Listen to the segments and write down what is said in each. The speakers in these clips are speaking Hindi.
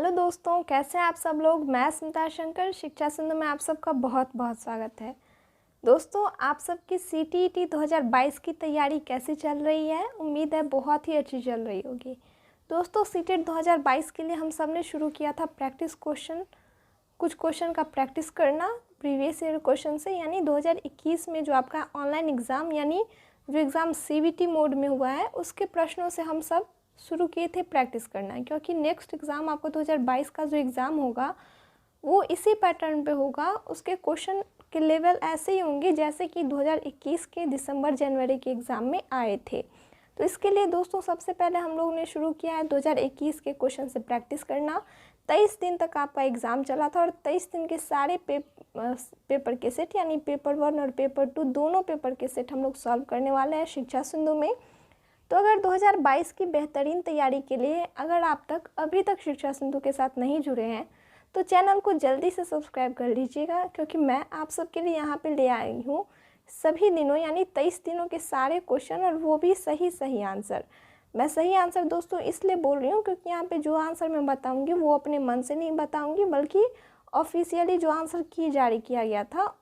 हेलो दोस्तों, कैसे हैं आप सब लोग। मैं स्मिता शंकर शिक्षा सिंधु में आप सबका बहुत बहुत स्वागत है। दोस्तों, आप सबकी CTET 2022 की तैयारी कैसी चल रही है। उम्मीद है बहुत ही अच्छी चल रही होगी। दोस्तों, CTET 2022 के लिए हम सब ने शुरू किया था प्रैक्टिस क्वेश्चन, कुछ क्वेश्चन का प्रैक्टिस करना प्रीवियस ईयर क्वेश्चन से, यानी 2021 में जो आपका ऑनलाइन एग्ज़ाम यानी जो एग्ज़ाम CBT मोड में हुआ है उसके प्रश्नों से हम सब शुरू किए थे प्रैक्टिस करना, क्योंकि नेक्स्ट एग्ज़ाम आपको 2022 का जो एग्ज़ाम होगा वो इसी पैटर्न पे होगा। उसके क्वेश्चन के लेवल ऐसे ही होंगे जैसे कि 2021 के दिसंबर जनवरी के एग्ज़ाम में आए थे। तो इसके लिए दोस्तों सबसे पहले हम लोगों ने शुरू किया है 2021 के क्वेश्चन से प्रैक्टिस करना। 23 दिन तक आपका एग्ज़ाम चला था और 23 दिन के सारे पेपर के सेट यानी पेपर 1 और पेपर 2 दोनों पेपर के सेट हम लोग सॉल्व करने वाले हैं शिक्षा सिंधु में। तो अगर 2022 की बेहतरीन तैयारी के लिए अगर आप अभी तक शिक्षा सिंधु के साथ नहीं जुड़े हैं तो चैनल को जल्दी से सब्सक्राइब कर लीजिएगा, क्योंकि मैं आप सबके लिए यहाँ पे ले आई हूँ सभी दिनों यानी 23 दिनों के सारे क्वेश्चन, और वो भी सही आंसर। मैं सही आंसर दोस्तों इसलिए बोल रही हूँ क्योंकि यहाँ पे जो आंसर मैं बताऊँगी वो अपने मन से नहीं बताऊँगी, बल्कि ऑफिशियली जो आंसर की जारी किया गया था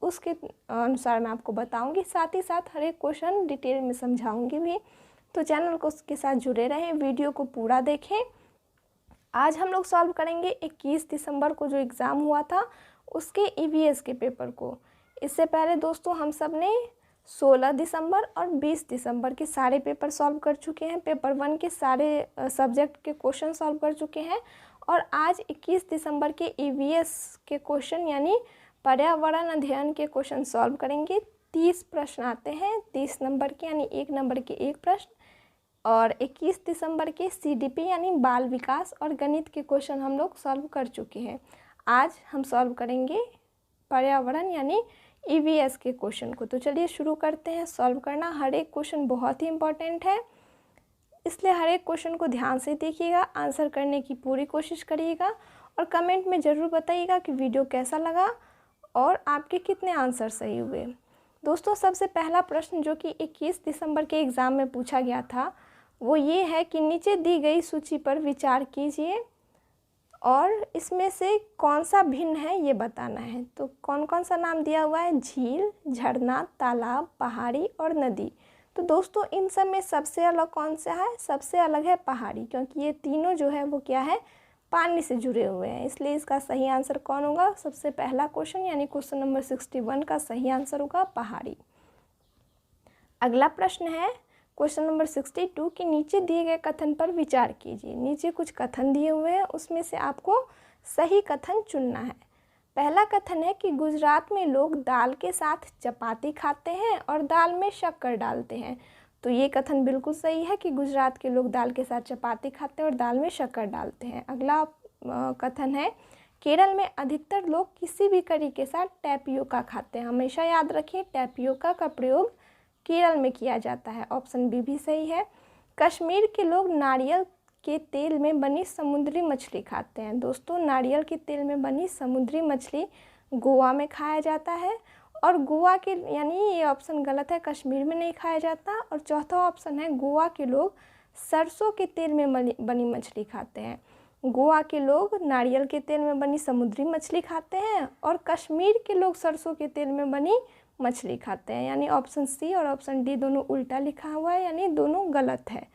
उसके अनुसार मैं आपको बताऊँगी। साथ ही साथ हर एक क्वेश्चन डिटेल में समझाऊँगी भी। तो चैनल को उसके साथ जुड़े रहें, वीडियो को पूरा देखें। आज हम लोग सॉल्व करेंगे 21 दिसंबर को जो एग्ज़ाम हुआ था उसके EVS के पेपर को। इससे पहले दोस्तों हम सब ने 16 दिसंबर और 20 दिसंबर के सारे पेपर सॉल्व कर चुके हैं। पेपर 1 के सारे सब्जेक्ट के क्वेश्चन सॉल्व कर चुके हैं और आज 21 दिसंबर के EVS के क्वेश्चन यानी पर्यावरण अध्ययन के क्वेश्चन सॉल्व करेंगे। 30 प्रश्न आते हैं 30 नंबर के, यानी 1 नंबर के 1 प्रश्न। और 21 दिसंबर के CDP यानी बाल विकास और गणित के क्वेश्चन हम लोग सॉल्व कर चुके हैं। आज हम सॉल्व करेंगे पर्यावरण यानी EVS के क्वेश्चन को। तो चलिए शुरू करते हैं सॉल्व करना। हर एक क्वेश्चन बहुत ही इम्पोर्टेंट है, इसलिए हर एक क्वेश्चन को ध्यान से देखिएगा, आंसर करने की पूरी कोशिश करिएगा और कमेंट में ज़रूर बताइएगा कि वीडियो कैसा लगा और आपके कितने आंसर सही हुए। दोस्तों, सबसे पहला प्रश्न जो कि 21 दिसंबर के एग्ज़ाम में पूछा गया था वो ये है कि नीचे दी गई सूची पर विचार कीजिए और इसमें से कौन सा भिन्न है ये बताना है। तो कौन कौन सा नाम दिया हुआ है, झील, झरना, तालाब, पहाड़ी और नदी। तो दोस्तों इन सब में सबसे अलग कौन सा है, सबसे अलग है पहाड़ी, क्योंकि ये तीनों जो है वो क्या है, पानी से जुड़े हुए हैं। इसलिए इसका सही आंसर कौन होगा, सबसे पहला क्वेश्चन यानी क्वेश्चन नंबर 61 का सही आंसर होगा पहाड़ी। अगला प्रश्न है क्वेश्चन नंबर 62 कि नीचे दिए गए कथन पर विचार कीजिए। नीचे कुछ कथन दिए हुए हैं, उसमें से आपको सही कथन चुनना है। पहला कथन है कि गुजरात में लोग दाल के साथ चपाती खाते हैं और दाल में शक्कर डालते हैं। तो ये कथन बिल्कुल सही है कि गुजरात के लोग दाल के साथ चपाती खाते हैं और दाल में शक्कर डालते हैं। अगला कथन है केरल में अधिकतर लोग किसी भी करी के साथ टैपियोका खाते हैं। हमेशा याद रखिए टैपियोका का प्रयोग केरल में किया जाता है। ऑप्शन बी भी सही है। कश्मीर के लोग नारियल के तेल में बनी समुद्री मछली खाते हैं। दोस्तों नारियल के तेल में बनी समुद्री मछली गोवा में खाया जाता है और गोवा के यानी ये ऑप्शन गलत है, कश्मीर में नहीं खाया जाता। और चौथा ऑप्शन है गोवा के लोग सरसों के तेल में बनी मछली खाते हैं। गोवा के लोग नारियल के तेल में बनी समुद्री मछली खाते हैं और कश्मीर के लोग सरसों के तेल में बनी मछली खाते हैं। यानी ऑप्शन सी और ऑप्शन डी दोनों उल्टा लिखा हुआ है, यानी दोनों गलत है।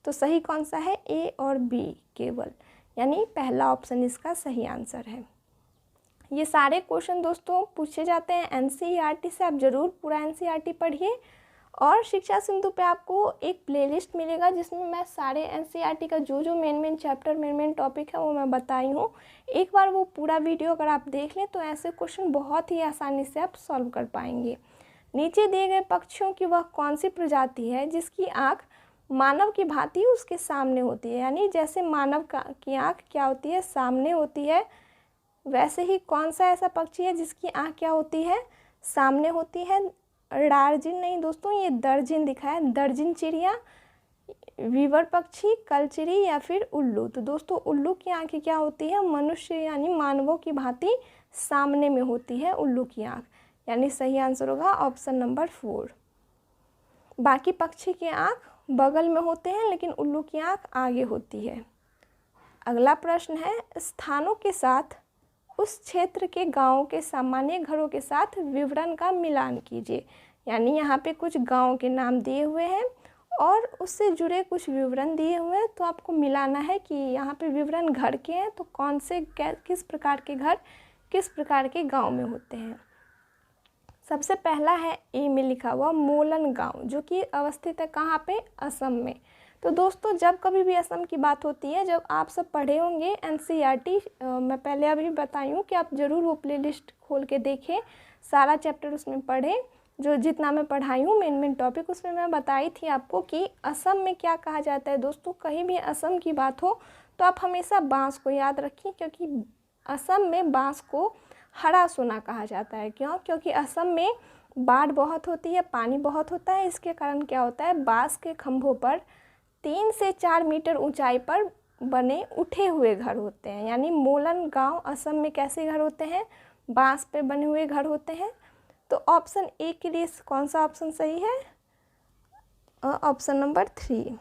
तो सही कौन सा है, ए और बी केवल, यानी पहला ऑप्शन इसका सही आंसर है। ये सारे क्वेश्चन दोस्तों पूछे जाते हैं NCERT से, आप ज़रूर पूरा NCERT पढ़िए। और शिक्षा सिंधु पे आपको एक प्लेलिस्ट मिलेगा जिसमें मैं सारे NCERT का जो मेन चैप्टर मेन टॉपिक है वो मैं बताई हूँ। एक बार वो पूरा वीडियो अगर आप देख लें तो ऐसे क्वेश्चन बहुत ही आसानी से आप सॉल्व कर पाएंगे। नीचे दिए गए पक्षियों की वह कौन सी प्रजाति है जिसकी आँख मानव की भांति उसके सामने होती है। यानी जैसे मानव की आँख क्या होती है, सामने होती है, वैसे ही कौन सा ऐसा पक्षी है जिसकी आँख क्या होती है, सामने होती है। डार्जिन नहीं दोस्तों, ये दर्जिन दिखा है। दर्जिन चिड़िया, वीवर पक्षी, कलचिरी या फिर उल्लू। तो दोस्तों उल्लू की आँखें क्या होती है, मनुष्य यानी मानवों की भांति सामने में होती है उल्लू की आँख, यानी सही आंसर होगा ऑप्शन नंबर 4। बाकी पक्षी की आँख बगल में होते हैं लेकिन उल्लू की आँख आगे होती है। अगला प्रश्न है, स्थानों के साथ उस क्षेत्र के गांवों के सामान्य घरों के साथ विवरण का मिलान कीजिए। यानी यहाँ पे कुछ गांवों के नाम दिए हुए हैं और उससे जुड़े कुछ विवरण दिए हुए हैं, तो आपको मिलाना है कि यहाँ पे विवरण घर के हैं तो कौन से किस प्रकार के घर किस प्रकार के गांव में होते हैं। सबसे पहला है ए में लिखा हुआ मोलन गांव, जो कि अवस्थित है कहाँ पे, असम में। तो दोस्तों जब कभी भी असम की बात होती है, जब आप सब पढ़े होंगे एनसीईआरटी, मैं पहले अभी बताई हूँ कि आप ज़रूर वो प्लेलिस्ट खोल के देखें, सारा चैप्टर उसमें पढ़ें, जो जितना मैं पढ़ाई हूँ मेन टॉपिक उसमें मैं बताई थी आपको कि असम में क्या कहा जाता है। दोस्तों कहीं भी असम की बात हो तो आप हमेशा बांस को याद रखें, क्योंकि असम में बांस को हरा सोना कहा जाता है। क्यों? क्योंकि असम में बाढ़ बहुत होती है, पानी बहुत होता है, इसके कारण क्या होता है, बांस के खंभों पर 3 से 4 मीटर ऊंचाई पर बने उठे हुए घर होते हैं। यानी मोलन गांव असम में कैसे घर होते हैं, बांस पे बने हुए घर होते हैं। तो ऑप्शन ए के लिए कौन सा ऑप्शन सही है, ऑप्शन नंबर 3।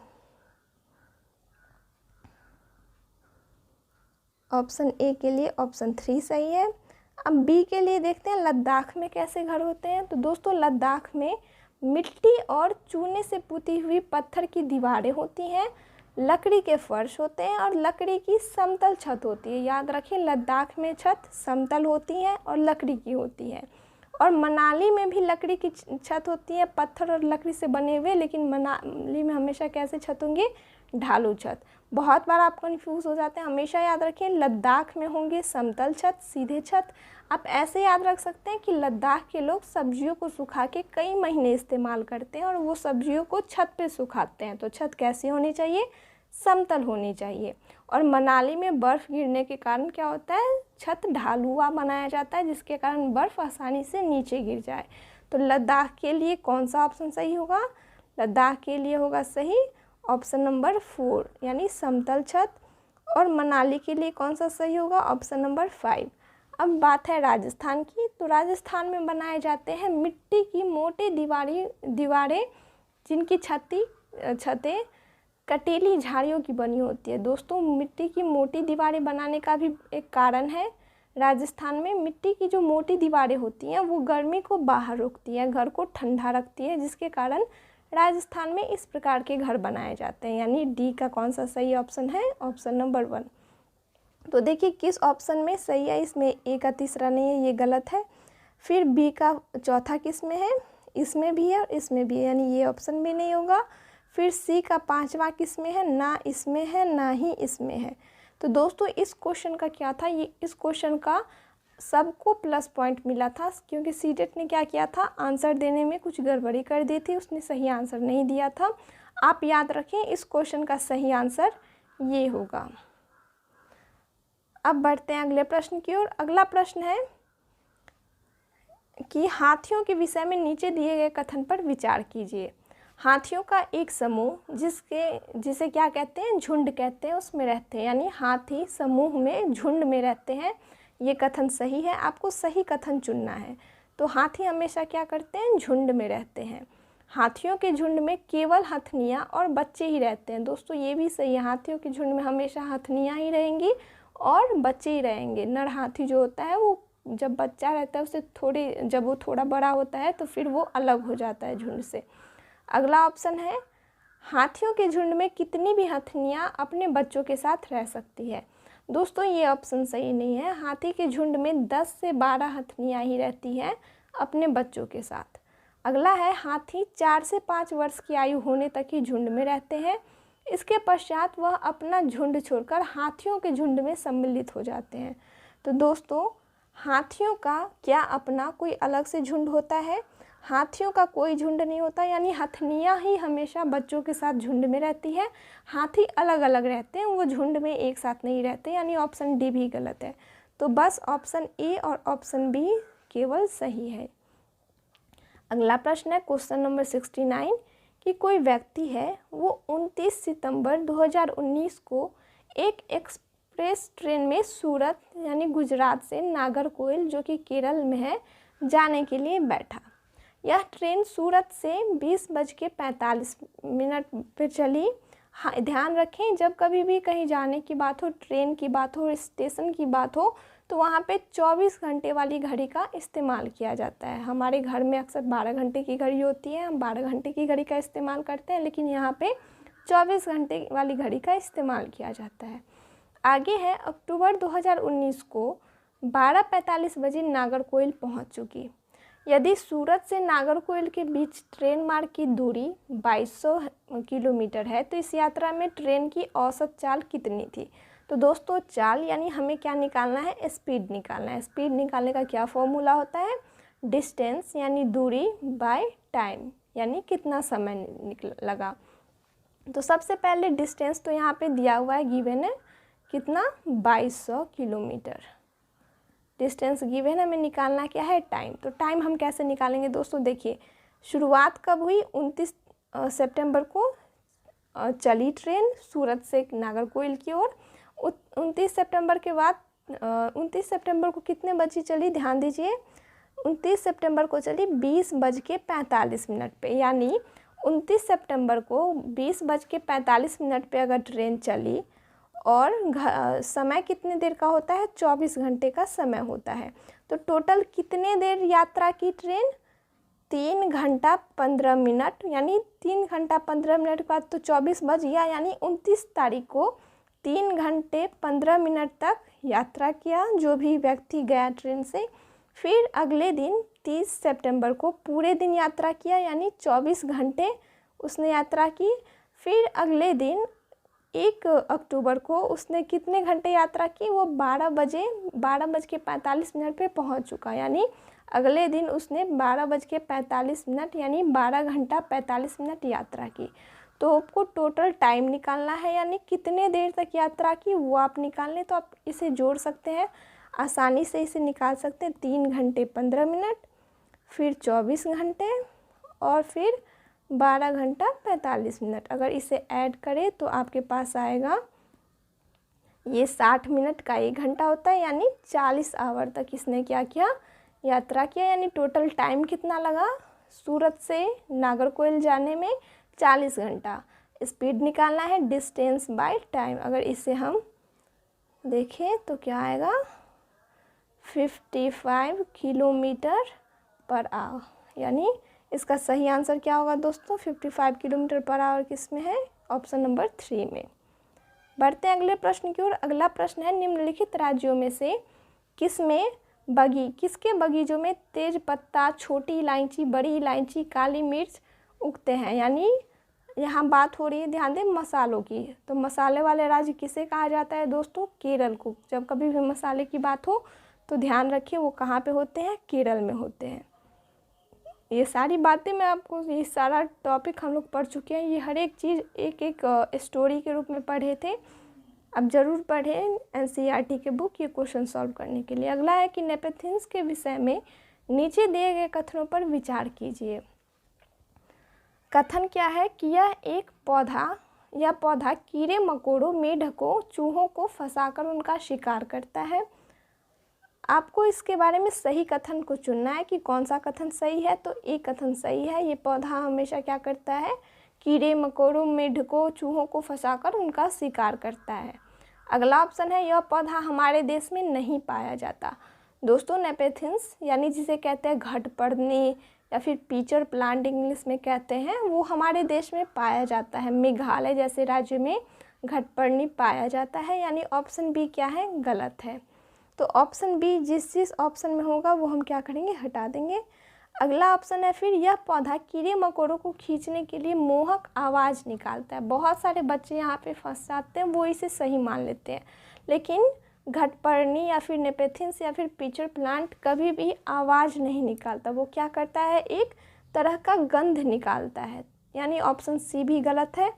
ऑप्शन ए के लिए ऑप्शन 3 सही है। अब बी के लिए देखते हैं लद्दाख में कैसे घर होते हैं। तो दोस्तों लद्दाख में मिट्टी और चूने से पुती हुई पत्थर की दीवारें होती हैं, लकड़ी के फर्श होते हैं और लकड़ी की समतल छत होती है। याद रखें लद्दाख में छत समतल होती है और लकड़ी की होती है। और मनाली में भी लकड़ी की छत होती है, पत्थर और लकड़ी से बने हुए, लेकिन मनाली में हमेशा कैसे छत होंगे, ढालू छत। बहुत बार आप कन्फ्यूज़ हो जाते हैं, हमेशा याद रखें लद्दाख में होंगे समतल छत, सीधे छत। आप ऐसे याद रख सकते हैं कि लद्दाख के लोग सब्जियों को सुखा के कई महीने इस्तेमाल करते हैं और वो सब्जियों को छत पे सुखाते हैं। तो छत कैसी होनी चाहिए, समतल होनी चाहिए। और मनाली में बर्फ़ गिरने के कारण क्या होता है, छत ढालुआ बनाया जाता है, जिसके कारण बर्फ़ आसानी से नीचे गिर जाए। तो लद्दाख के लिए कौन सा ऑप्शन सही होगा, लद्दाख के लिए होगा सही ऑप्शन नंबर 4 यानी समतल छत। और मनाली के लिए कौन सा सही होगा, ऑप्शन नंबर 5। अब बात है राजस्थान की। तो राजस्थान में बनाए जाते हैं मिट्टी की मोटी दीवारें जिनकी छतें कटीली झाड़ियों की बनी होती है। दोस्तों मिट्टी की मोटी दीवारें बनाने का भी एक कारण है, राजस्थान में मिट्टी की जो मोटी दीवारें होती हैं वो गर्मी को बाहर रोकती हैं, घर को ठंडा रखती है, जिसके कारण राजस्थान में इस प्रकार के घर बनाए जाते हैं। यानी डी का कौन सा सही ऑप्शन है, ऑप्शन नंबर 1। तो देखिए किस ऑप्शन में सही है, इसमें ए का तीसरा नहीं है, ये गलत है। फिर बी का चौथा किस में है, इसमें भी है और इसमें भी है, यानी ये ऑप्शन भी नहीं होगा। फिर सी का 5वां किस में है, ना इसमें है ना ही इसमें है। तो दोस्तों इस क्वेश्चन का क्या था, ये इस क्वेश्चन का सबको प्लस पॉइंट मिला था, क्योंकि सीटेट ने क्या किया था, आंसर देने में कुछ गड़बड़ी कर दी थी, उसने सही आंसर नहीं दिया था। आप याद रखें इस क्वेश्चन का सही आंसर ये होगा। अब बढ़ते हैं अगले प्रश्न की ओर। अगला प्रश्न है कि हाथियों के विषय में नीचे दिए गए कथन पर विचार कीजिए। हाथियों का एक समूह जिसे क्या कहते हैं, झुंड कहते हैं, उसमें रहते हैं। यानी हाथी समूह में झुंड में रहते हैं, ये कथन सही है। आपको सही कथन चुनना है। तो हाथी हमेशा क्या करते हैं, झुंड में रहते हैं। हाथियों के झुंड में केवल हथनियाँ और बच्चे ही रहते हैं। दोस्तों ये भी सही है, हाथियों के झुंड में हमेशा हथनियाँ ही रहेंगी और बच्चे ही रहेंगे। नर हाथी जो होता है वो जब बच्चा रहता है उसे जब वो थोड़ा बड़ा होता है तो फिर वो अलग हो जाता है झुंड से। अगला ऑप्शन है हाथियों के झुंड में कितनी भी हथनियाँ अपने बच्चों के साथ रह सकती है। दोस्तों ये ऑप्शन सही नहीं है, हाथी के झुंड में 10 से 12 हथनियाँ ही रहती हैं अपने बच्चों के साथ। अगला है हाथी 4 से 5 वर्ष की आयु होने तक ही झुंड में रहते हैं, इसके पश्चात वह अपना झुंड छोड़कर हाथियों के झुंड में सम्मिलित हो जाते हैं। तो दोस्तों हाथियों का क्या अपना कोई अलग से झुंड होता है, हाथियों का कोई झुंड नहीं होता। यानी हथनियाँ ही हमेशा बच्चों के साथ झुंड में रहती है, हाथी अलग अलग रहते हैं, वो झुंड में एक साथ नहीं रहते। यानी ऑप्शन डी भी गलत है। तो बस ऑप्शन ए और ऑप्शन बी केवल सही है। अगला प्रश्न है क्वेश्चन नंबर 69 कि कोई व्यक्ति है वो 29 सितंबर 2019 को एक एक्सप्रेस ट्रेन में सूरत यानी गुजरात से नागरकोइल जो कि केरल में है जाने के लिए बैठा। यह ट्रेन सूरत से 20:45 पर चली हाँ, ध्यान रखें जब कभी भी कहीं जाने की बात हो, ट्रेन की बात हो, स्टेशन की बात हो, तो वहाँ पे 24 घंटे वाली घड़ी का इस्तेमाल किया जाता है। हमारे घर में अक्सर 12 घंटे की घड़ी होती है, हम 12 घंटे की घड़ी का इस्तेमाल करते हैं, लेकिन यहाँ पे 24 घंटे वाली घड़ी का इस्तेमाल किया जाता है। आगे है, अक्टूबर 2019 को 12:45 बजे नागरकोइल पहुँच चुकी। यदि सूरत से नागरकोइल के बीच ट्रेन मार्ग की दूरी 2200 किलोमीटर है तो इस यात्रा में ट्रेन की औसत चाल कितनी थी। तो दोस्तों चाल यानी हमें क्या निकालना है, स्पीड निकालना है। स्पीड निकालने का क्या फॉर्मूला होता है, डिस्टेंस यानी दूरी बाय टाइम यानी कितना समय लगा। तो सबसे पहले डिस्टेंस तो यहाँ पे दिया हुआ है, गिवन है कितना, 2200 किलोमीटर डिस्टेंस गिवन है। हमें निकालना क्या है, टाइम। तो टाइम हम कैसे निकालेंगे दोस्तों, देखिए शुरुआत कब हुई, 29 सितंबर को चली ट्रेन सूरत से नागरकोइल की ओर। 29 सितंबर के बाद 29 सितंबर को कितने बजे चली, ध्यान दीजिए, 29 सितंबर को चली 20:45 पे, यानी 29 सितंबर को 20:45 पे अगर ट्रेन चली और समय कितने देर का होता है, 24 घंटे का समय होता है। तो टोटल कितने देर यात्रा की ट्रेन, 3 घंटा 15 मिनट, यानी 3 घंटा 15 मिनट के बाद तो 24 बज गया, यानी 29 तारीख को 3 घंटे 15 मिनट तक यात्रा किया जो भी व्यक्ति गया ट्रेन से। फिर अगले दिन 30 सितंबर को पूरे दिन यात्रा किया, यानी 24 घंटे उसने यात्रा की। फिर अगले दिन 1 अक्टूबर को उसने कितने घंटे यात्रा की, वो 12:45 पे पहुंच चुका, यानी अगले दिन उसने 12:45 यानी 12 घंटा 45 मिनट यात्रा की। तो आपको टोटल टाइम निकालना है, यानी कितने देर तक यात्रा की वो आप निकाल लें। तो आप इसे जोड़ सकते हैं, आसानी से इसे निकाल सकते हैं, 3 घंटे 15 मिनट, फिर 24 घंटे और फिर 12 घंटा 45 मिनट। अगर इसे ऐड करें तो आपके पास आएगा, ये 60 मिनट का 1 घंटा होता है, यानी 40 आवर तक इसने क्या किया, यात्रा किया। यानी टोटल टाइम कितना लगा सूरत से नागरकोइल जाने में, 40 घंटा। स्पीड निकालना है, डिस्टेंस बाय टाइम। अगर इसे हम देखें तो क्या आएगा, 55 किलोमीटर पर आवर, यानी इसका सही आंसर क्या होगा दोस्तों, 55 किलोमीटर पर आवर किस में है, ऑप्शन नंबर 3 में। बढ़ते हैं अगले प्रश्न की ओर। अगला प्रश्न है, निम्नलिखित राज्यों में से किसके बगीचों में तेज पत्ता, छोटी इलायची, बड़ी इलायची, काली मिर्च उगते हैं। यानी यहाँ बात हो रही है, ध्यान दें, मसालों की। तो मसाले वाले राज्य किसे कहा जाता है दोस्तों, केरल को। जब कभी भी मसाले की बात हो तो ध्यान रखिए वो कहाँ पे होते हैं, केरल में होते हैं। ये सारी बातें मैं आपको, ये सारा टॉपिक हम लोग पढ़ चुके हैं, ये हर एक चीज़ एक एक स्टोरी के रूप में पढ़े थे। अब ज़रूर पढ़ें एनसीईआरटी के बुक ये क्वेश्चन सॉल्व करने के लिए। अगला है कि नेपेथिन्स के विषय में नीचे दिए गए कथनों पर विचार कीजिए। कथन क्या है कि यह पौधा कीड़े मकोड़ों, मेढकों, चूहों को फंसाकर उनका शिकार करता है। आपको इसके बारे में सही कथन को चुनना है कि कौन सा कथन सही है। तो एक कथन सही है, ये पौधा हमेशा क्या करता है, कीड़े मकोड़ों, मेढकों, चूहों को फंसाकर उनका शिकार करता है। अगला ऑप्शन है, यह पौधा हमारे देश में नहीं पाया जाता। दोस्तों नेपेथिन्स यानी जिसे कहते हैं घटपर्णी या फिर पीचर प्लांट इंग्लिश में कहते हैं, वो हमारे देश में पाया जाता है। मेघालय जैसे राज्य में घटपर्णी पाया जाता है, यानी ऑप्शन बी क्या है, गलत है। तो ऑप्शन बी जिस ऑप्शन में होगा वो हम क्या करेंगे, हटा देंगे। अगला ऑप्शन है फिर, यह पौधा कीड़े मकोड़ों को खींचने के लिए मोहक आवाज़ निकालता है। बहुत सारे बच्चे यहाँ पे फंस जाते हैं, वो इसे सही मान लेते हैं, लेकिन घटपर्णी या फिर नेपेथिन्स या फिर पीचर प्लांट कभी भी आवाज़ नहीं निकालता। वो क्या करता है, एक तरह का गंध निकालता है, यानी ऑप्शन सी भी गलत है।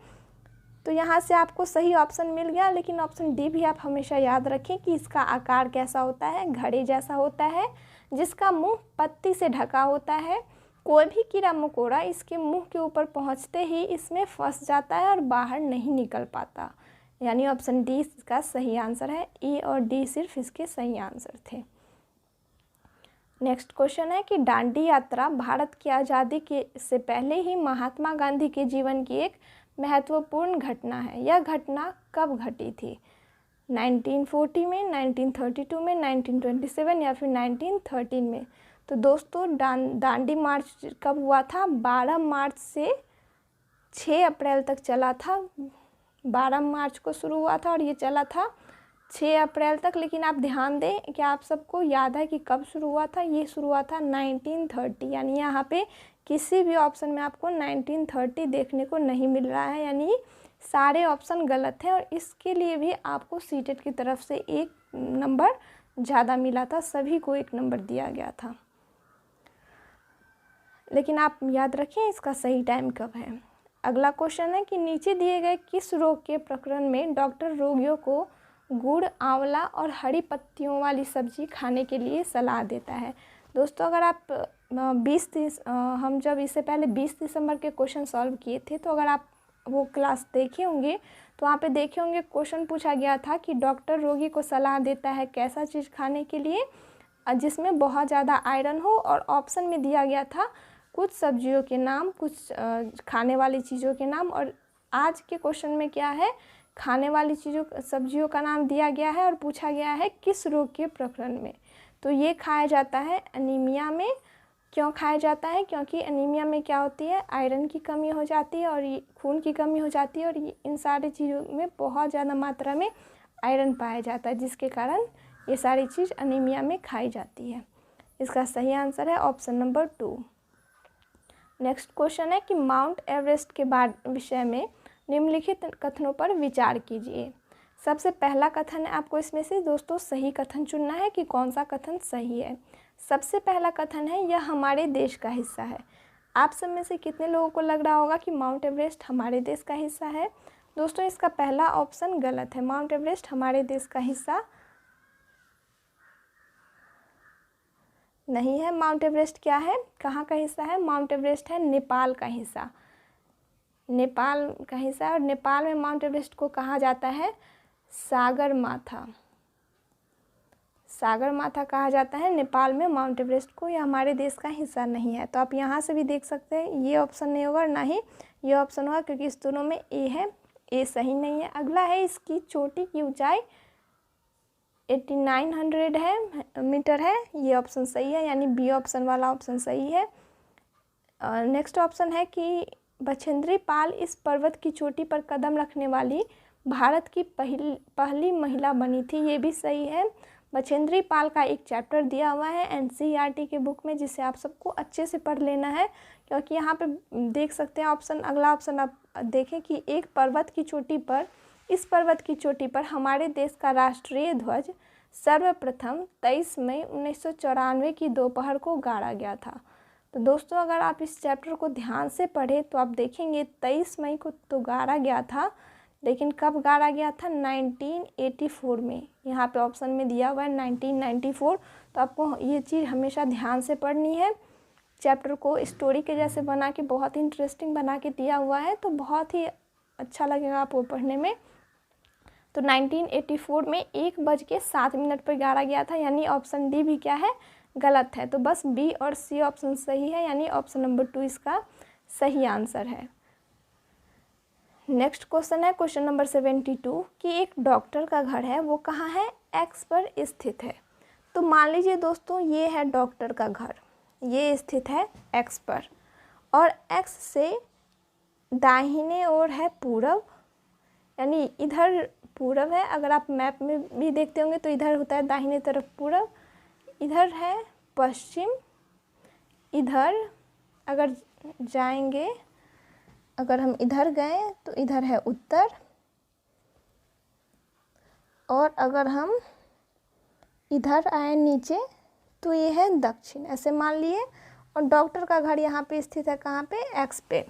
तो यहाँ से आपको सही ऑप्शन मिल गया, लेकिन ऑप्शन डी भी आप हमेशा याद रखें कि इसका आकार कैसा होता है, घड़े जैसा होता है, जिसका मुंह पत्ती से ढका होता है। कोई भी कीड़ा मकोड़ा इसके मुंह के ऊपर पहुँचते ही इसमें फंस जाता है और बाहर नहीं निकल पाता, यानी ऑप्शन डी इसका सही आंसर है। ए और डी सिर्फ इसके सही आंसर थे। नेक्स्ट क्वेश्चन है कि दांडी यात्रा भारत की आज़ादी के से पहले ही महात्मा गांधी के जीवन की एक महत्वपूर्ण घटना है। यह घटना कब घटी थी? 1940 में, 1932 में, 1927 या फिर 1913 में। तो दोस्तों दांडी मार्च कब हुआ था? 12 मार्च से 6 अप्रैल तक चला था। 12 मार्च को शुरू हुआ था और ये चला था 6 अप्रैल तक। लेकिन आप ध्यान दें कि आप सबको याद है कि कब शुरू हुआ था? ये शुरू हुआ था 1930, यानी यहाँ पे किसी भी ऑप्शन में आपको 1930 देखने को नहीं मिल रहा है, यानी सारे ऑप्शन गलत हैं। और इसके लिए भी आपको सीटेट की तरफ से 1 नंबर ज़्यादा मिला था, सभी को 1 नंबर दिया गया था। लेकिन आप याद रखें इसका सही टाइम कब है। अगला क्वेश्चन है कि नीचे दिए गए किस रोग के प्रकरण में डॉक्टर रोगियों को गुड़, आंवला और हरी पत्तियों वाली सब्जी खाने के लिए सलाह देता है? दोस्तों अगर आप हम जब इससे पहले 20 दिसंबर के क्वेश्चन सॉल्व किए थे, तो अगर आप वो क्लास देखे होंगे तो वहाँ पे देखे होंगे क्वेश्चन पूछा गया था कि डॉक्टर रोगी को सलाह देता है कैसा चीज़ खाने के लिए जिसमें बहुत ज़्यादा आयरन हो, और ऑप्शन में दिया गया था कुछ सब्जियों के नाम, कुछ खाने वाली चीज़ों के नाम। और आज के क्वेश्चन में क्या है? खाने वाली सब्जियों का नाम दिया गया है और पूछा गया है किस रोग के प्रकरण में। तो ये खाया जाता है एनीमिया में। क्यों खाया जाता है? क्योंकि एनीमिया में क्या होती है? आयरन की कमी हो जाती है और ये खून की कमी हो जाती है, और इन सारी चीज़ों में बहुत ज़्यादा मात्रा में आयरन पाया जाता है, जिसके कारण ये सारी चीज़ एनीमिया में खाई जाती है। इसका सही आंसर है ऑप्शन नंबर 2। नेक्स्ट क्वेश्चन है कि माउंट एवरेस्ट के विषय में निम्नलिखित कथनों पर विचार कीजिए। सबसे पहला कथन है, आपको इसमें से दोस्तों सही कथन चुनना है कि कौन सा कथन सही है। सबसे पहला कथन है यह हमारे देश का हिस्सा है। आप सब में से कितने लोगों को लग रहा होगा कि माउंट एवरेस्ट हमारे देश का हिस्सा है? दोस्तों इसका पहला ऑप्शन गलत है। माउंट एवरेस्ट हमारे देश का हिस्सा नहीं है। माउंट एवरेस्ट क्या है? कहाँ का हिस्सा है? माउंट एवरेस्ट है नेपाल का हिस्सा। नेपाल का हिस्सा है, और नेपाल में माउंट एवरेस्ट को कहा जाता है सागरमाथा। सागरमाथा कहा जाता है नेपाल में माउंट एवरेस्ट को। यह हमारे देश का हिस्सा नहीं है। तो आप यहाँ से भी देख सकते हैं ये ऑप्शन नहीं होगा, ना ही ये ऑप्शन होगा, क्योंकि इस दोनों में ए है। ए सही नहीं है। अगला है इसकी चोटी की ऊंचाई 8900 मीटर है। ये ऑप्शन सही है, यानी बी ऑप्शन वाला ऑप्शन सही है। नेक्स्ट ऑप्शन है कि बछेंद्री पाल इस पर्वत की चोटी पर कदम रखने वाली भारत की पहली महिला बनी थी। ये भी सही है। बछेंद्री पाल का एक चैप्टर दिया हुआ है एनसीईआरटी के बुक में, जिसे आप सबको अच्छे से पढ़ लेना है, क्योंकि यहाँ पे देख सकते हैं ऑप्शन, अगला ऑप्शन आप देखें कि एक पर्वत की चोटी पर, इस पर्वत की चोटी पर हमारे देश का राष्ट्रीय ध्वज सर्वप्रथम 23 मई 1994 की दोपहर को गाड़ा गया था। तो दोस्तों अगर आप इस चैप्टर को ध्यान से पढ़ें तो आप देखेंगे 23 मई को तो गाड़ा गया था, लेकिन कब गाड़ा गया था? 1984 में। यहाँ पे ऑप्शन में दिया हुआ है 1994। तो आपको ये चीज़ हमेशा ध्यान से पढ़नी है। चैप्टर को स्टोरी के जैसे बना के, बहुत इंटरेस्टिंग बना के दिया हुआ है, तो बहुत ही अच्छा लगेगा आपको पढ़ने में। तो 1984 में 1:07 पर गाड़ा गया था, यानी ऑप्शन डी भी क्या है? गलत है। तो बस बी और सी ऑप्शन सही है, यानी ऑप्शन नंबर 2 इसका सही आंसर है। नेक्स्ट क्वेश्चन है क्वेश्चन नंबर 72 कि एक डॉक्टर का घर है, वो कहाँ है? एक्स पर स्थित है। तो मान लीजिए दोस्तों ये है डॉक्टर का घर, ये स्थित है एक्स पर, और एक्स से दाहिने ओर है पूरब, यानी इधर पूरब है। अगर आप मैप में भी देखते होंगे तो इधर होता है दाहिने तरफ पूरब, इधर है पश्चिम, इधर अगर जाएंगे, अगर हम इधर गए तो इधर है उत्तर, और अगर हम इधर आए नीचे तो ये है दक्षिण, ऐसे मान लिए। और डॉक्टर का घर यहाँ पे स्थित है, कहाँ पे? एक्स पे।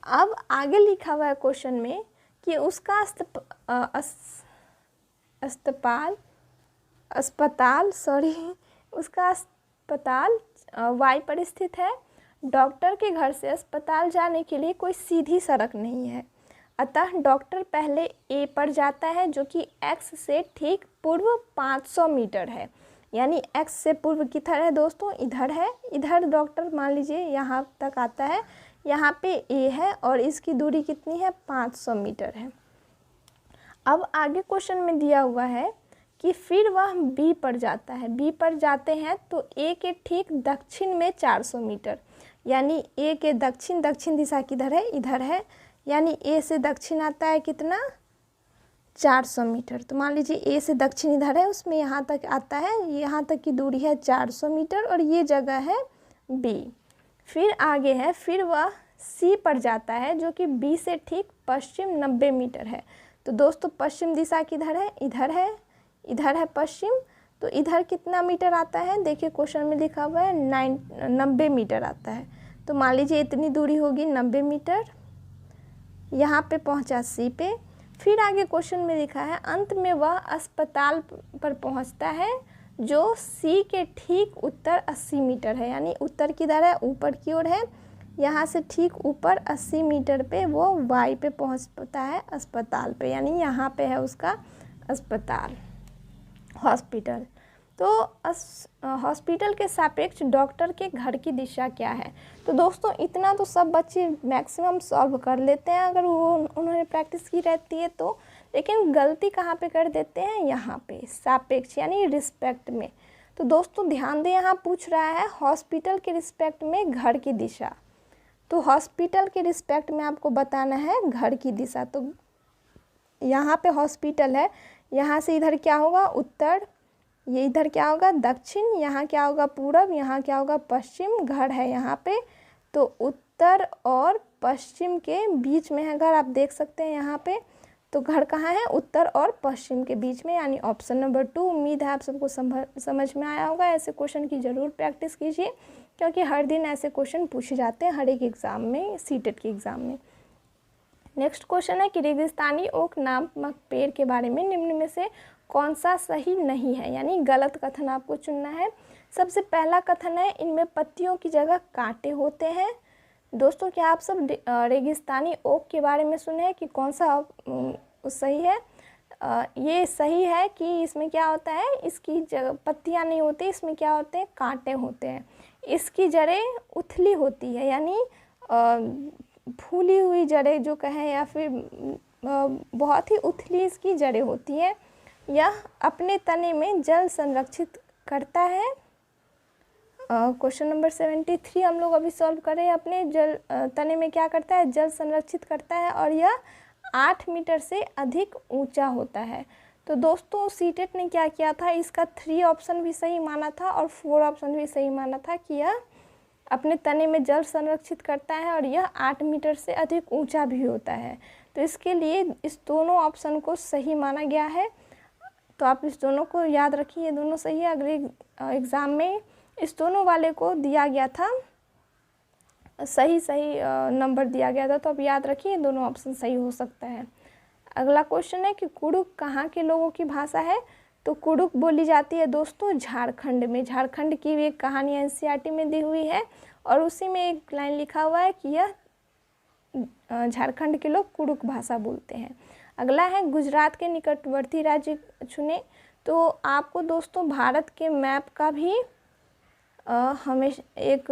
अब आगे लिखा हुआ है क्वेश्चन में कि उसका उसका अस्पताल वाई पर स्थित है। डॉक्टर के घर से अस्पताल जाने के लिए कोई सीधी सड़क नहीं है, अतः डॉक्टर पहले ए पर जाता है, जो कि एक्स से ठीक पूर्व 500 मीटर है। यानी एक्स से पूर्व किधर है दोस्तों? इधर है। इधर डॉक्टर मान लीजिए यहाँ तक आता है, यहाँ पे ए है और इसकी दूरी कितनी है 500 मीटर है। अब आगे क्वेश्चन में दिया हुआ है कि फिर वह बी पर जाता है। बी पर जाते हैं तो ए के ठीक दक्षिण में 400 मीटर, यानी ए के दक्षिण दिशा किधर है, इधर है, यानी ए से दक्षिण आता है कितना 400 मीटर। तो मान लीजिए ए से दक्षिण इधर है, उसमें यहाँ तक आता है, यहाँ तक की दूरी है 400 मीटर और ये जगह है बी। फिर आगे है, फिर वह सी पर जाता है जो कि बी से ठीक पश्चिम 90 मीटर है। तो दोस्तों पश्चिम दिशा किधर है, इधर है पश्चिम, तो इधर कितना मीटर आता है, देखिए क्वेश्चन में लिखा हुआ है 90 मीटर आता है। तो मान लीजिए इतनी दूरी होगी 90 मीटर, यहाँ पे पहुँचा सी पे। फिर आगे क्वेश्चन में लिखा है अंत में वह अस्पताल पर पहुँचता है जो सी के ठीक उत्तर 80 मीटर है, यानी उत्तर किधर है, ऊपर की ओर है। यहाँ से ठीक ऊपर 80 मीटर पे वो वाई पे पहुँचता है अस्पताल पे, यानी यहाँ पे है उसका अस्पताल, हॉस्पिटल। तो हॉस्पिटल के सापेक्ष डॉक्टर के घर की दिशा क्या है। तो दोस्तों इतना तो सब बच्चे मैक्सिमम सॉल्व कर लेते हैं अगर वो उन्होंने प्रैक्टिस की रहती है तो, लेकिन गलती कहाँ पे कर देते हैं, यहाँ पे सापेक्ष यानी रिस्पेक्ट में। तो दोस्तों ध्यान दें, यहाँ पूछ रहा है हॉस्पिटल के रिस्पेक्ट में घर की दिशा, तो हॉस्पिटल के रिस्पेक्ट में आपको बताना है घर की दिशा। तो यहाँ पे हॉस्पिटल है, यहाँ से इधर क्या होगा उत्तर, ये इधर क्या होगा दक्षिण, यहाँ क्या होगा पूरब, यहाँ क्या होगा पश्चिम, घर है यहाँ पे। तो उत्तर और पश्चिम के बीच में है घर, आप देख सकते हैं यहाँ पे। तो घर कहाँ है, उत्तर और पश्चिम के बीच में, यानी ऑप्शन नंबर 2। उम्मीद है आप सबको समझ में आया होगा। ऐसे क्वेश्चन की ज़रूर प्रैक्टिस कीजिए क्योंकि हर दिन ऐसे क्वेश्चन पूछे जाते हैं हर एक एग्ज़ाम में, सीटेट के एग्ज़ाम में। नेक्स्ट क्वेश्चन है कि रेगिस्तानी ओक नामक पेड़ के बारे में निम्न में से कौन सा सही नहीं है, यानी गलत कथन आपको चुनना है। सबसे पहला कथन है इनमें पत्तियों की जगह कांटे होते हैं। दोस्तों क्या आप सब रेगिस्तानी ओक के बारे में सुने हैं कि कौन सा सही है। ये सही है कि इसमें क्या होता है, इसकी जगह पत्तियां नहीं होती, इसमें क्या होते हैं कांटे होते हैं। इसकी जड़ें उथली होती है, यानी फूली हुई जड़ें जो कहें, या फिर बहुत ही उथली इसकी जड़ें होती हैं। यह अपने तने में जल संरक्षित करता है। क्वेश्चन नंबर 73 हम लोग अभी सॉल्व करें। अपने जल तने में क्या करता है, जल संरक्षित करता है और यह 8 मीटर से अधिक ऊंचा होता है। तो दोस्तों सीटेट ने क्या किया था, इसका 3 ऑप्शन भी सही माना था और 4 ऑप्शन भी सही माना था कि यह अपने तने में जल संरक्षित करता है और यह 8 मीटर से अधिक ऊंचा भी होता है। तो इसके लिए इस दोनों ऑप्शन को सही माना गया है। तो आप इस दोनों को याद रखिए, ये दोनों सही है। अगले एग्ज़ाम में इस दोनों वाले को दिया गया था, सही नंबर दिया गया था, तो आप याद रखिए दोनों ऑप्शन सही हो सकता है। अगला क्वेश्चन है कि कुडुख कहाँ के लोगों की भाषा है। तो कुडुख बोली जाती है दोस्तों झारखंड में। झारखंड की भी एक कहानी एनसीईआरटी में दी हुई है और उसी में एक लाइन लिखा हुआ है कि यह झारखंड के लोग कुडुख भाषा बोलते हैं। अगला है गुजरात के निकटवर्ती राज्य चुने। तो आपको दोस्तों भारत के मैप का भी हमेशा एक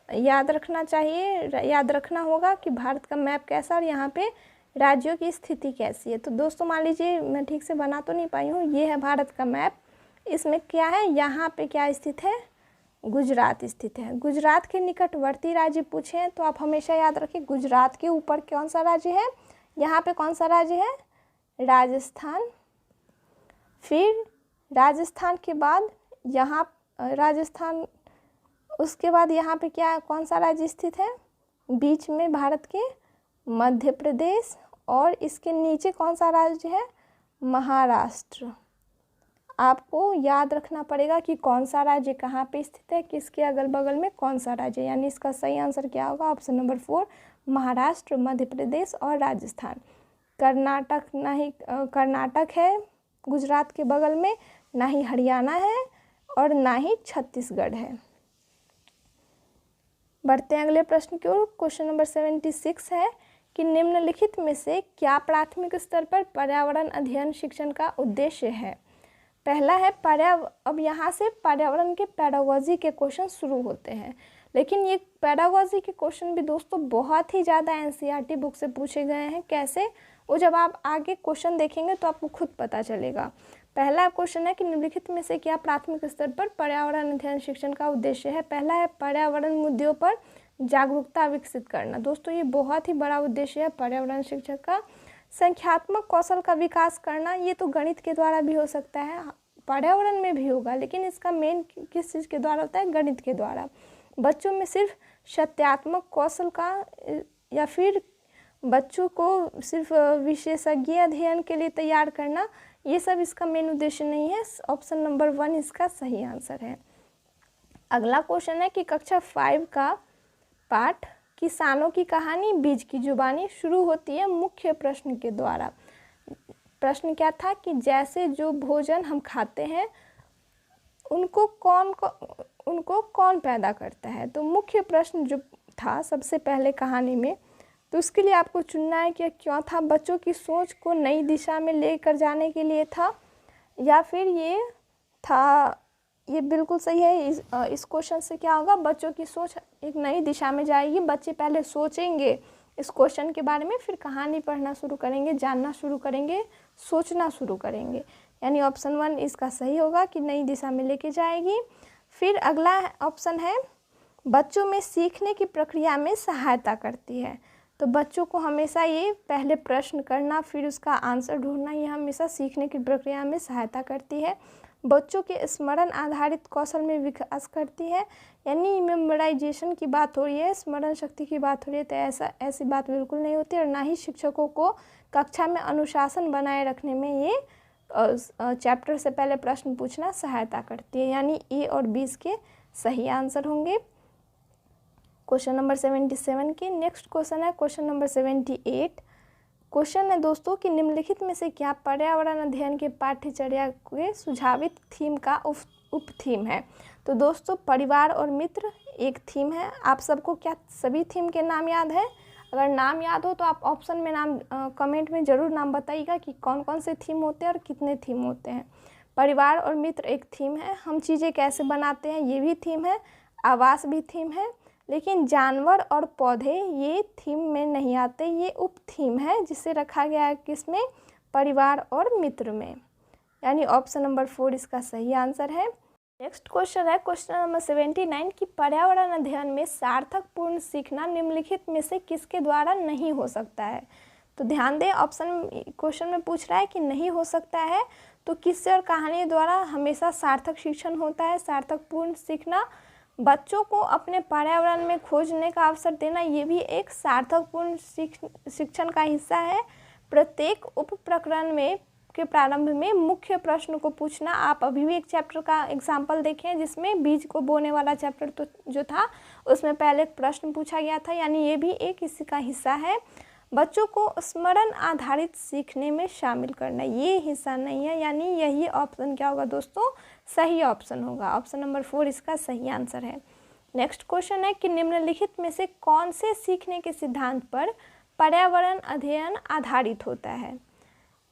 याद रखना चाहिए, याद रखना होगा कि भारत का मैप कैसा और यहाँ पे राज्यों की स्थिति कैसी है। तो दोस्तों मान लीजिए मैं ठीक से बना तो नहीं पाई हूँ, ये है भारत का मैप। इसमें क्या है, यहाँ पे क्या स्थित है, गुजरात स्थित है। गुजरात के निकटवर्ती राज्य पूछे हैं तो आप हमेशा याद रखिए गुजरात के ऊपर कौन सा राज्य है, यहाँ पे कौन सा राज्य है, राजस्थान। फिर राजस्थान के बाद यहाँ राजस्थान, उसके बाद यहाँ पे क्या कौन सा राज्य स्थित है, बीच में भारत के मध्य प्रदेश, और इसके नीचे कौन सा राज्य है, महाराष्ट्र। आपको याद रखना पड़ेगा कि कौन सा राज्य कहाँ पे स्थित है, किसके अगल बगल में कौन सा राज्य, यानी इसका सही आंसर क्या होगा, ऑप्शन नंबर 4 महाराष्ट्र, मध्य प्रदेश और राजस्थान। कर्नाटक ना ही कर्नाटक है गुजरात के बगल में, ना ही हरियाणा है और ना ही छत्तीसगढ़ है। बढ़ते हैं अगले प्रश्न की ओर। क्वेश्चन नंबर 76 है कि निम्नलिखित में से क्या प्राथमिक स्तर पर पर्यावरण अध्ययन शिक्षण का उद्देश्य है। पहला है अब यहाँ से पर्यावरण के पेडागोजी के क्वेश्चन शुरू होते हैं। लेकिन ये पेडागोजी के क्वेश्चन भी दोस्तों बहुत ही ज़्यादा एनसीईआरटी बुक से पूछे गए हैं। कैसे, वो जब आप आगे क्वेश्चन देखेंगे तो आपको खुद पता चलेगा। पहला क्वेश्चन है कि निम्नलिखित में से क्या प्राथमिक स्तर पर पर्यावरण अध्ययन शिक्षण का उद्देश्य है। पहला है पर्यावरण मुद्दों पर जागरूकता विकसित करना। दोस्तों ये बहुत ही बड़ा उद्देश्य है पर्यावरण शिक्षण का। संख्यात्मक कौशल का विकास करना, ये तो गणित के द्वारा भी हो सकता है, पर्यावरण में भी होगा, लेकिन इसका मेन किस चीज़ के द्वारा होता है, गणित के द्वारा। बच्चों में सिर्फ सत्यात्मक कौशल का या फिर बच्चों को सिर्फ विशेषज्ञ अध्ययन के लिए तैयार करना, ये सब इसका मेन उद्देश्य नहीं है। ऑप्शन नंबर 1 इसका सही आंसर है। अगला क्वेश्चन है कि कक्षा 5 का पाठ किसानों की कहानी बीज की जुबानी शुरू होती है मुख्य प्रश्न के द्वारा। प्रश्न क्या था कि जैसे जो भोजन हम खाते हैं उनको कौन पैदा करता है। तो मुख्य प्रश्न जो था सबसे पहले कहानी में, तो उसके लिए आपको चुनना है कि क्यों था, बच्चों की सोच को नई दिशा में लेकर जाने के लिए था, या फिर ये था, ये बिल्कुल सही है। इस क्वेश्चन से क्या होगा, बच्चों की सोच एक नई दिशा में जाएगी। बच्चे पहले सोचेंगे इस क्वेश्चन के बारे में, फिर कहानी पढ़ना शुरू करेंगे, जानना शुरू करेंगे, सोचना शुरू करेंगे। यानी ऑप्शन 1 इसका सही होगा कि नई दिशा में लेके जाएगी। फिर अगला ऑप्शन है बच्चों में सीखने की प्रक्रिया में सहायता करती है। तो बच्चों को हमेशा ये पहले प्रश्न करना फिर उसका आंसर ढूंढना, ये हमेशा सीखने की प्रक्रिया में सहायता करती है। बच्चों के स्मरण आधारित कौशल में विकास करती है। यानी मेमोराइजेशन की बात हो रही है, स्मरण शक्ति की बात हो रही है, तो ऐसी बात बिल्कुल नहीं होती। और ना ही शिक्षकों को कक्षा में अनुशासन बनाए रखने में ये चैप्टर से पहले प्रश्न पूछना सहायता करती है। यानी ए और बी इसके सही आंसर होंगे क्वेश्चन नंबर 77 के। नेक्स्ट क्वेश्चन है क्वेश्चन नंबर 78। क्वेश्चन है दोस्तों कि निम्नलिखित में से क्या पर्यावरण अध्ययन के पाठ्यचर्या के सुझावित थीम का उप थीम है। तो दोस्तों परिवार और मित्र एक थीम है। आप सबको क्या सभी थीम के नाम याद है? अगर नाम याद हो तो आप ऑप्शन में नाम कमेंट में ज़रूर नाम बताइएगा कि कौन कौन से थीम होते हैं और कितने थीम होते हैं। परिवार और मित्र एक थीम है, हम चीज़ें कैसे बनाते हैं ये भी थीम है, आवास भी थीम है, लेकिन जानवर और पौधे ये थीम में नहीं आते, ये उप थीम है जिसे रखा गया है किसमें, परिवार और मित्र में। यानी ऑप्शन नंबर 4 इसका सही आंसर है। नेक्स्ट क्वेश्चन है क्वेश्चन नंबर 79 कि पर्यावरण अध्ययन में सार्थकपूर्ण सीखना निम्नलिखित में से किसके द्वारा नहीं हो सकता है। तो ध्यान दें, ऑप्शन क्वेश्चन में पूछ रहा है कि नहीं हो सकता है, तो किससे और कहानी द्वारा हमेशा सार्थक शिक्षण होता है, सार्थकपूर्ण सीखना। बच्चों को अपने पर्यावरण में खोजने का अवसर देना, ये भी एक सार्थकपूर्ण शिक्षण का हिस्सा है। प्रत्येक उप प्रकरण में के प्रारंभ में मुख्य प्रश्न को पूछना। आप अभी भी एक चैप्टर का एग्जाम्पल देखें जिसमें बीज को बोने वाला चैप्टर तो जो था उसमें पहले एक प्रश्न पूछा गया था, यानी ये भी एक इसी का हिस्सा है। बच्चों को स्मरण आधारित सीखने में शामिल करना, ये हिस्सा नहीं है, यानी यही ऑप्शन क्या होगा दोस्तों, सही ऑप्शन होगा। ऑप्शन नंबर 4 इसका सही आंसर है। नेक्स्ट क्वेश्चन है कि निम्नलिखित में से कौन से सीखने के सिद्धांत पर पर्यावरण अध्ययन आधारित होता है।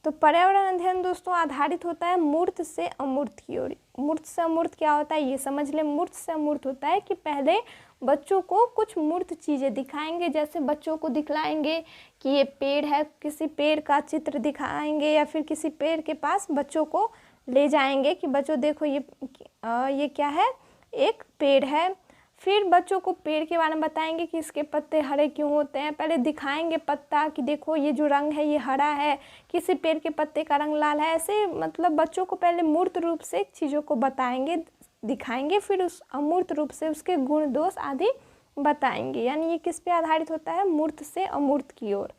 तो पर्यावरण अध्ययन दोस्तों आधारित होता है मूर्त से अमूर्त की ओर। मूर्त से अमूर्त क्या होता है ये समझ लें। मूर्त से अमूर्त होता है कि पहले बच्चों को कुछ मूर्त चीज़ें दिखाएंगे, जैसे बच्चों को दिखलाएंगे कि ये पेड़ है, किसी पेड़ का चित्र दिखाएंगे, या फिर किसी पेड़ के पास बच्चों को ले जाएंगे कि बच्चों देखो ये क्या है, एक पेड़ है। फिर बच्चों को पेड़ के बारे में बताएंगे कि इसके पत्ते हरे क्यों होते हैं, पहले दिखाएंगे पत्ता कि देखो ये जो रंग है ये हरा है, किसी पेड़ के पत्ते का रंग लाल है। ऐसे मतलब बच्चों को पहले मूर्त रूप से चीज़ों को बताएंगे, दिखाएंगे, फिर उस अमूर्त रूप से उसके गुण दोष आदि बताएंगे। यानी ये किस पे आधारित होता है, मूर्त से अमूर्त की ओर।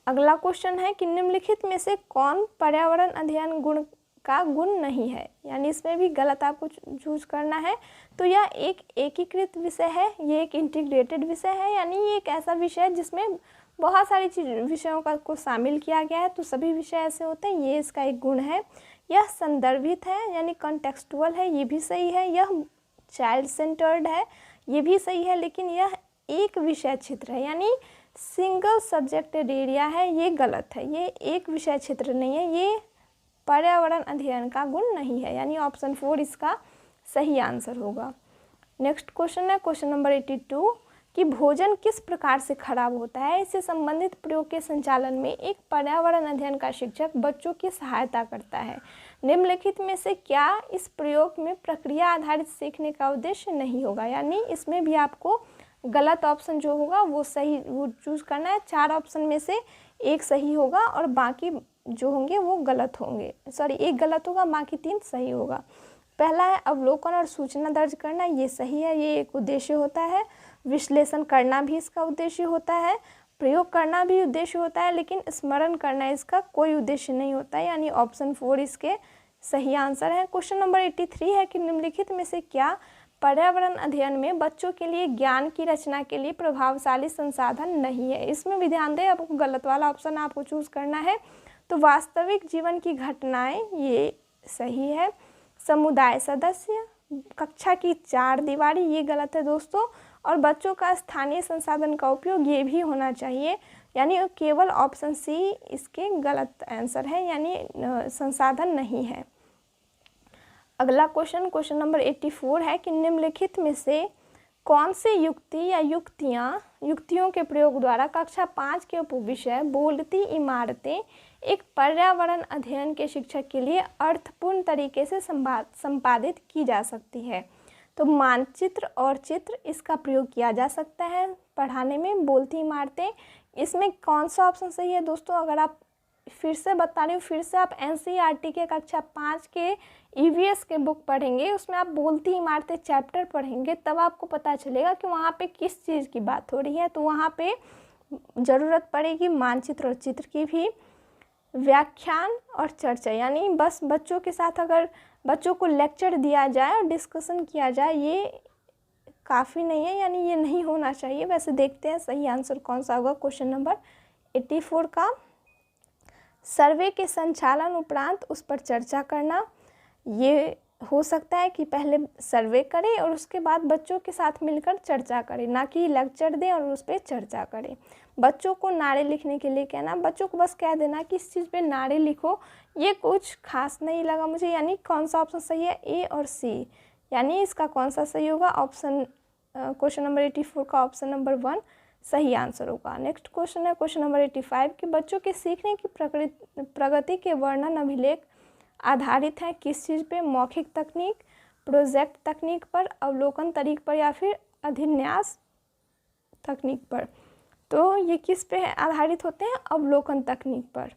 अगला क्वेश्चन है कि निम्नलिखित में से कौन पर्यावरण अध्ययन गुण का गुण नहीं है। यानी इसमें भी गलत आपको चूज करना है। तो यह एक एकीकृत विषय है, ये एक इंटीग्रेटेड विषय है, यानी ये एक ऐसा विषय है जिसमें बहुत सारी विषयों को शामिल किया गया है। तो सभी विषय ऐसे होते हैं, ये इसका एक गुण है। यह संदर्भित है यानी कॉन्टेक्सुअल है, ये भी सही है। यह चाइल्ड सेंटर्ड है, ये भी सही है। लेकिन यह एक विषय क्षेत्र है यानी सिंगल सब्जेक्टेड एरिया है, ये गलत है। ये एक विषय क्षेत्र नहीं है, ये पर्यावरण अध्ययन का गुण नहीं है। यानी ऑप्शन 4 इसका सही आंसर होगा। नेक्स्ट क्वेश्चन है क्वेश्चन नंबर 82 कि भोजन किस प्रकार से खराब होता है। इससे संबंधित प्रयोग के संचालन में एक पर्यावरण अध्ययन का शिक्षक बच्चों की सहायता करता है। निम्नलिखित में से क्या इस प्रयोग में प्रक्रिया आधारित सीखने का उद्देश्य नहीं होगा, यानी इसमें भी आपको गलत ऑप्शन जो होगा वो चूज करना है। 4 ऑप्शन में से एक सही होगा और बाकी जो होंगे वो गलत होंगे, सॉरी एक गलत होगा, बाकी 3 सही होगा। पहला है अवलोकन और सूचना दर्ज करना, ये सही है, ये एक उद्देश्य होता है। विश्लेषण करना भी इसका उद्देश्य होता है। प्रयोग करना भी उद्देश्य होता है, लेकिन स्मरण करना इसका कोई उद्देश्य नहीं होता है, यानी ऑप्शन 4 इसके सही आंसर है। क्वेश्चन नंबर 83 है कि निम्नलिखित में से क्या पर्यावरण अध्ययन में बच्चों के लिए ज्ञान की रचना के लिए प्रभावशाली संसाधन नहीं है। इसमें भी ध्यान दें, आपको गलत वाला ऑप्शन आपको चूज करना है। तो वास्तविक जीवन की घटनाएं, ये सही है। समुदाय सदस्य, कक्षा की 4 दीवारी, ये गलत है दोस्तों। और बच्चों का स्थानीय संसाधन का उपयोग, ये भी होना चाहिए, यानी केवल ऑप्शन सी इसके गलत आंसर है, यानी संसाधन नहीं है। अगला क्वेश्चन नंबर 84 है कि निम्नलिखित में से कौन सी युक्ति या युक्तियों के प्रयोग द्वारा कक्षा 5 के उपविषय बोलती इमारतें एक पर्यावरण अध्ययन के शिक्षक के लिए अर्थपूर्ण तरीके से संपादित की जा सकती है। तो मानचित्र और चित्र, इसका प्रयोग किया जा सकता है पढ़ाने में। बोलती इमारतें, इसमें कौन सा ऑप्शन सही है दोस्तों? अगर आप फिर से बता रही हूँ, फिर से आप NCERT के कक्षा 5 के EVS के बुक पढ़ेंगे, उसमें आप बोलती इमारतें चैप्टर पढ़ेंगे, तब आपको पता चलेगा कि वहाँ पे किस चीज़ की बात हो रही है। तो वहाँ पे ज़रूरत पड़ेगी मानचित्र और चित्र की भी। व्याख्यान और चर्चा, यानी बस बच्चों के साथ अगर बच्चों को लेक्चर दिया जाए और डिस्कशन किया जाए, ये काफ़ी नहीं है, यानी ये नहीं होना चाहिए। वैसे देखते हैं सही आंसर कौन सा होगा क्वेश्चन नंबर 84 का। सर्वे के संचालन उपरांत उस पर चर्चा करना, ये हो सकता है कि पहले सर्वे करें और उसके बाद बच्चों के साथ मिलकर चर्चा करें, ना कि लेक्चर दें और उस पर चर्चा करें। बच्चों को नारे लिखने के लिए कहना, बच्चों को बस कह देना कि इस चीज़ पे नारे लिखो, ये कुछ खास नहीं लगा मुझे। यानी कौन सा ऑप्शन सही है? ए और सी, यानी इसका कौन सा सही होगा? ऑप्शन क्वेश्चन नंबर 84 का ऑप्शन नंबर 1 सही आंसर होगा। नेक्स्ट क्वेश्चन है क्वेश्चन नंबर 85 कि बच्चों के सीखने की प्रगति के वर्णन अभिलेख आधारित है किस चीज़ पे? मौखिक तकनीक, प्रोजेक्ट तकनीक पर, अवलोकन तरीक पर, या फिर अभिन्यास तकनीक पर। तो ये किस पे आधारित होते हैं? अवलोकन तकनीक पर।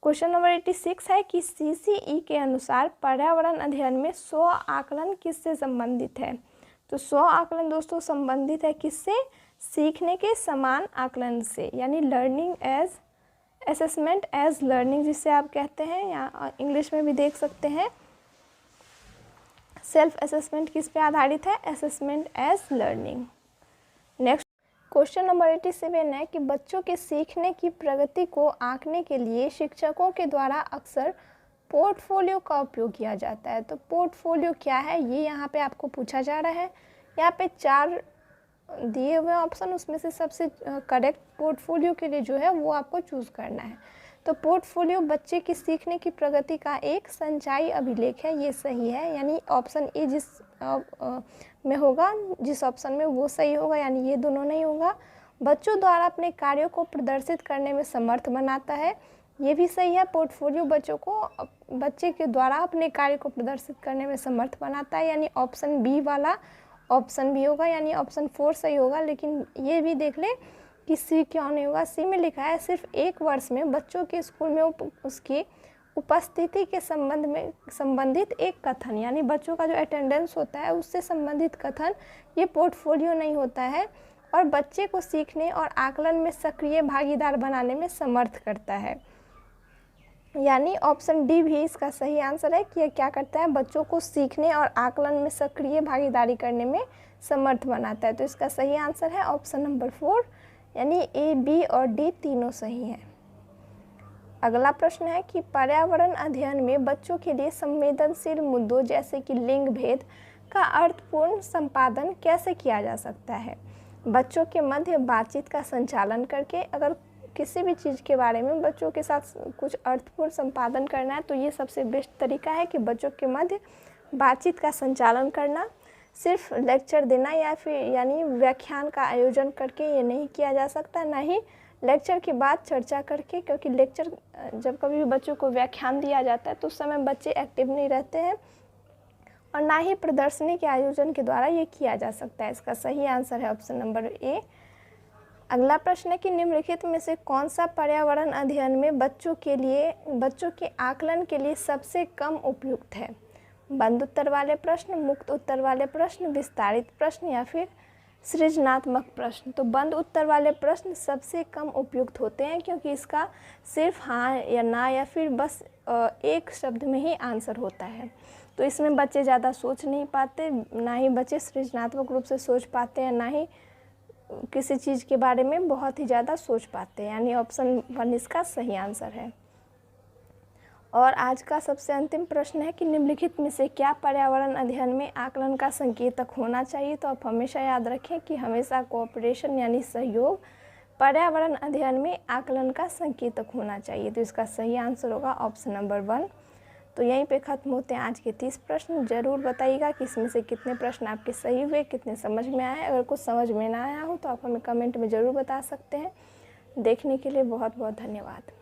क्वेश्चन नंबर 86 है कि CCE के अनुसार पर्यावरण अध्ययन में 100 आकलन किससे संबंधित है? तो 100 आकलन दोस्तों संबंधित है किससे? सीखने के समान आकलन से, यानी learning as assessment as learning जिसे आप कहते हैं, या इंग्लिश में भी देख सकते हैं। सेल्फ असेसमेंट किस पे आधारित है? Assessment as learning. Next question number 87 है कि बच्चों के सीखने की प्रगति को आंकने के लिए शिक्षकों के द्वारा अक्सर पोर्टफोलियो का उपयोग किया जाता है। तो पोर्टफोलियो क्या है, ये यहाँ पे आपको पूछा जा रहा है। यहाँ पे 4 दिए हुए ऑप्शन, उसमें से सबसे करेक्ट पोर्टफोलियो के लिए जो है वो आपको चूज़ करना है। तो पोर्टफोलियो बच्चे की सीखने की प्रगति का एक संचयी अभिलेख है, ये सही है, यानी ऑप्शन ए जिस में होगा, जिस ऑप्शन में वो सही होगा, यानी ये दोनों नहीं होगा। बच्चों द्वारा अपने कार्यों को प्रदर्शित करने में समर्थ बनाता है, ये भी सही है। पोर्टफोलियो बच्चे के द्वारा अपने कार्य को प्रदर्शित करने में समर्थ बनाता है, यानी ऑप्शन बी वाला ऑप्शन भी होगा, यानी ऑप्शन 4 सही होगा। लेकिन ये भी देख लें कि सी क्यों नहीं होगा। सी में लिखा है सिर्फ 1 वर्ष में बच्चों के स्कूल में उसकी उपस्थिति के संबंधित एक कथन, यानी बच्चों का जो अटेंडेंस होता है उससे संबंधित कथन, ये पोर्टफोलियो नहीं होता है, और बच्चे को सीखने और आकलन में सक्रिय भागीदार बनाने में समर्थ करता है। यानी ऑप्शन डी भी इसका सही आंसर है कि यह क्या करता है? बच्चों को सीखने और आकलन में सक्रिय भागीदारी करने में समर्थ बनाता है। तो इसका सही आंसर है ऑप्शन नंबर 4, यानी ए, बी और डी तीनों सही हैं। अगला प्रश्न है कि पर्यावरण अध्ययन में बच्चों के लिए संवेदनशील मुद्दों जैसे कि लिंग भेद का अर्थपूर्ण संपादन कैसे किया जा सकता है? बच्चों के मध्य बातचीत का संचालन करके, अगर किसी भी चीज़ के बारे में बच्चों के साथ कुछ अर्थपूर्ण संपादन करना है तो ये सबसे बेस्ट तरीका है कि बच्चों के मध्य बातचीत का संचालन करना, सिर्फ लेक्चर देना या फिर यानी व्याख्यान का आयोजन करके ये नहीं किया जा सकता, ना ही लेक्चर के बाद चर्चा करके, क्योंकि लेक्चर जब कभी भी बच्चों को व्याख्यान दिया जाता है तो उस समय बच्चे एक्टिव नहीं रहते हैं, और ना ही प्रदर्शनी के आयोजन के द्वारा ये किया जा सकता है। इसका सही आंसर है ऑप्शन नंबर ए। अगला प्रश्न है कि निम्नलिखित में से कौन सा पर्यावरण अध्ययन में बच्चों के आकलन के लिए सबसे कम उपयुक्त है? बंद उत्तर वाले प्रश्न, मुक्त उत्तर वाले प्रश्न, विस्तारित प्रश्न या फिर सृजनात्मक प्रश्न। तो बंद उत्तर वाले प्रश्न सबसे कम उपयुक्त होते हैं, क्योंकि इसका सिर्फ हाँ या ना या फिर बस एक शब्द में ही आंसर होता है। तो इसमें बच्चे ज़्यादा सोच नहीं पाते, ना ही बच्चे सृजनात्मक रूप से सोच पाते हैं, ना ही किसी चीज़ के बारे में बहुत ही ज़्यादा सोच पाते हैं, यानी ऑप्शन 1 इसका सही आंसर है। और आज का सबसे अंतिम प्रश्न है कि निम्नलिखित में से क्या पर्यावरण अध्ययन में आकलन का संकेतक होना चाहिए? तो आप हमेशा याद रखें कि हमेशा कोऑपरेशन यानी सहयोग पर्यावरण अध्ययन में आकलन का संकेतक होना चाहिए। तो इसका सही आंसर होगा ऑप्शन नंबर 1। तो यहीं पे ख़त्म होते हैं आज के 30 प्रश्न। ज़रूर बताइएगा कि इसमें से कितने प्रश्न आपके सही हुए, कितने समझ में आए। अगर कुछ समझ में ना आया हो तो आप हमें कमेंट में ज़रूर बता सकते हैं। देखने के लिए बहुत बहुत धन्यवाद।